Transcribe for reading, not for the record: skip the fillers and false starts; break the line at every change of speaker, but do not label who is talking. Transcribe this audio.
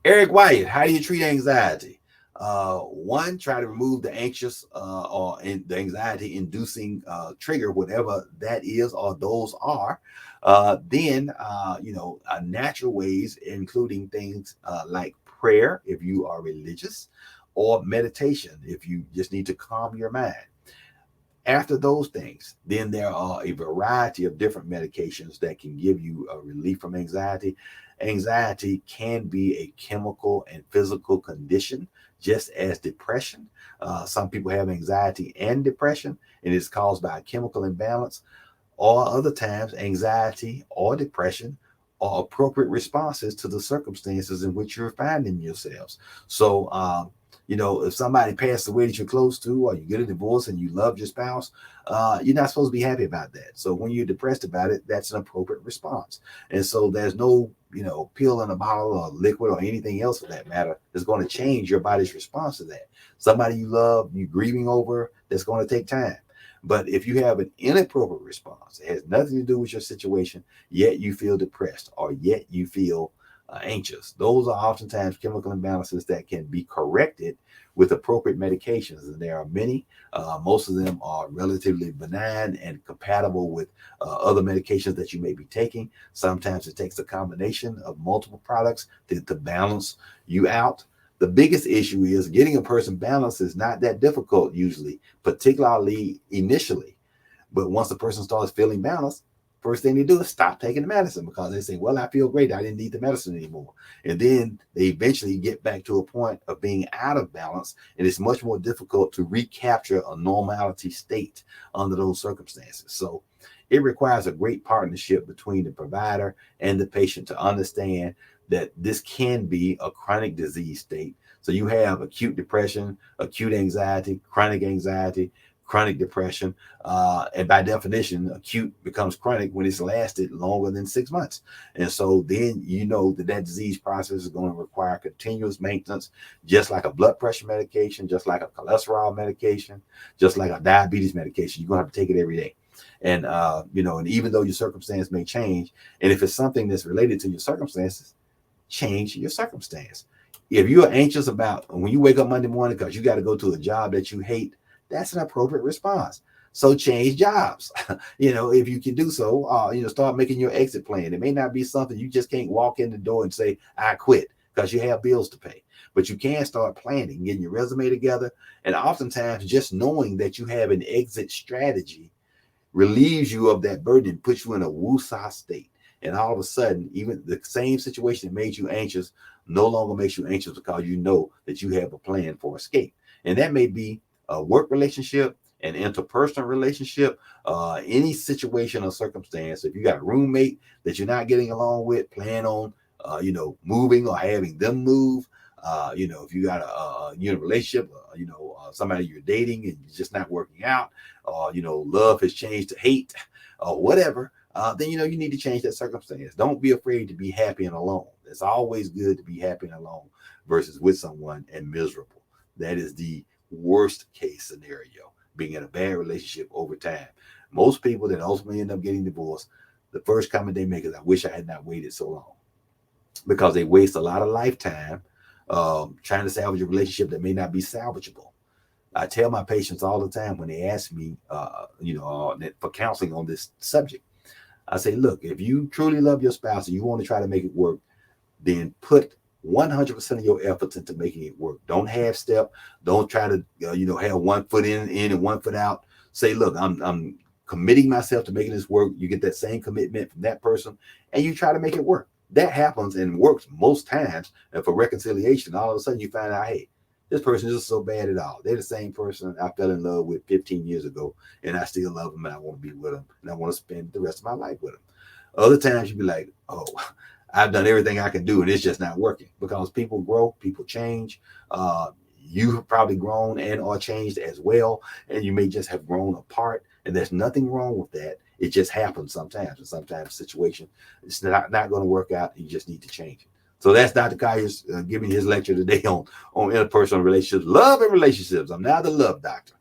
Eric Wyatt, how do you treat anxiety? One, try to remove the anxious the anxiety inducing trigger, whatever that is or those are. Then, natural ways, including things like prayer, if you are religious, or meditation, if you just need to calm your mind. After those things, then there are a variety of different medications that can give you a relief from anxiety. Anxiety can be a chemical and physical condition, just as depression. Some people have anxiety and depression, and it's caused by a chemical imbalance. Or other times, anxiety or depression are appropriate responses to the circumstances in which you're finding yourselves. So, if somebody passed away that you're close to, or you get a divorce and you love your spouse, you're not supposed to be happy about that. So when you're depressed about it, that's an appropriate response. And so there's no, pill in a bottle or liquid or anything else for that matter that's going to change your body's response to that. Somebody you love, you grieving over, that's going to take time. But if you have an inappropriate response, it has nothing to do with your situation, yet you feel depressed or yet you feel anxious. Those are oftentimes chemical imbalances that can be corrected with appropriate medications. And there are many. Most of them are relatively benign and compatible with other medications that you may be taking. Sometimes it takes a combination of multiple products to balance you out. The biggest issue is getting a person balanced is not that difficult usually, particularly initially. But once the person starts feeling balanced, first thing they do is stop taking the medicine because they say, well, I feel great. I didn't need the medicine anymore. And then they eventually get back to a point of being out of balance. And it's much more difficult to recapture a normality state under those circumstances. So it requires a great partnership between the provider and the patient to understand that this can be a chronic disease state. So you have acute depression, acute anxiety, chronic depression, and by definition, acute becomes chronic when it's lasted longer than 6 months. And so then you know that disease process is going to require continuous maintenance, just like a blood pressure medication, just like a cholesterol medication, just like a diabetes medication. You're going to have to take it every day. And and even though your circumstance may change, and if it's something that's related to your circumstances, change your circumstance. If you're anxious about when you wake up Monday morning because you got to go to a job that you hate, that's an appropriate response. So change jobs. If you can do so, start making your exit plan. It may not be something you just can't walk in the door and say, I quit because you have bills to pay. But you can start planning, getting your resume together. And oftentimes just knowing that you have an exit strategy relieves you of that burden and puts you in a woosah state. And all of a sudden, even the same situation that made you anxious no longer makes you anxious because you know that you have a plan for escape. And that may be a work relationship, an interpersonal relationship, any situation or circumstance. If you got a roommate that you're not getting along with, plan on, moving or having them move. If you got a relationship, somebody you're dating and it's just not working out, or love has changed to hate, or whatever, then you need to change that circumstance. Don't be afraid to be happy and alone. It's always good to be happy and alone versus with someone and miserable. That is the worst case scenario, being in a bad relationship over time. Most people that ultimately end up getting divorced, the first comment they make is, I wish I had not waited so long, because they waste a lot of lifetime trying to salvage a relationship that may not be salvageable. I tell my patients all the time when they ask me, for counseling on this subject, I say, look, if you truly love your spouse and you want to try to make it work, then put 100% of your efforts into making it work. Don't half step. Don't try to, have 1 foot in and 1 foot out. Say, look, I'm committing myself to making this work. You get that same commitment from that person and you try to make it work. That happens and works most times. And for reconciliation, all of a sudden you find out, hey, this person isn't so bad at all. They're the same person I fell in love with 15 years ago, and I still love them, and I want to be with them, and I want to spend the rest of my life with them. Other times you'd be like, oh, I've done everything I can do, and it's just not working, because people grow, people change. You have probably grown and or changed as well, and you may just have grown apart, and there's nothing wrong with that. It just happens sometimes, and sometimes the situation it's not going to work out. You just need to change it. So that's Dr. Colliers giving his lecture today on interpersonal relationships, love and relationships. I'm now the love doctor.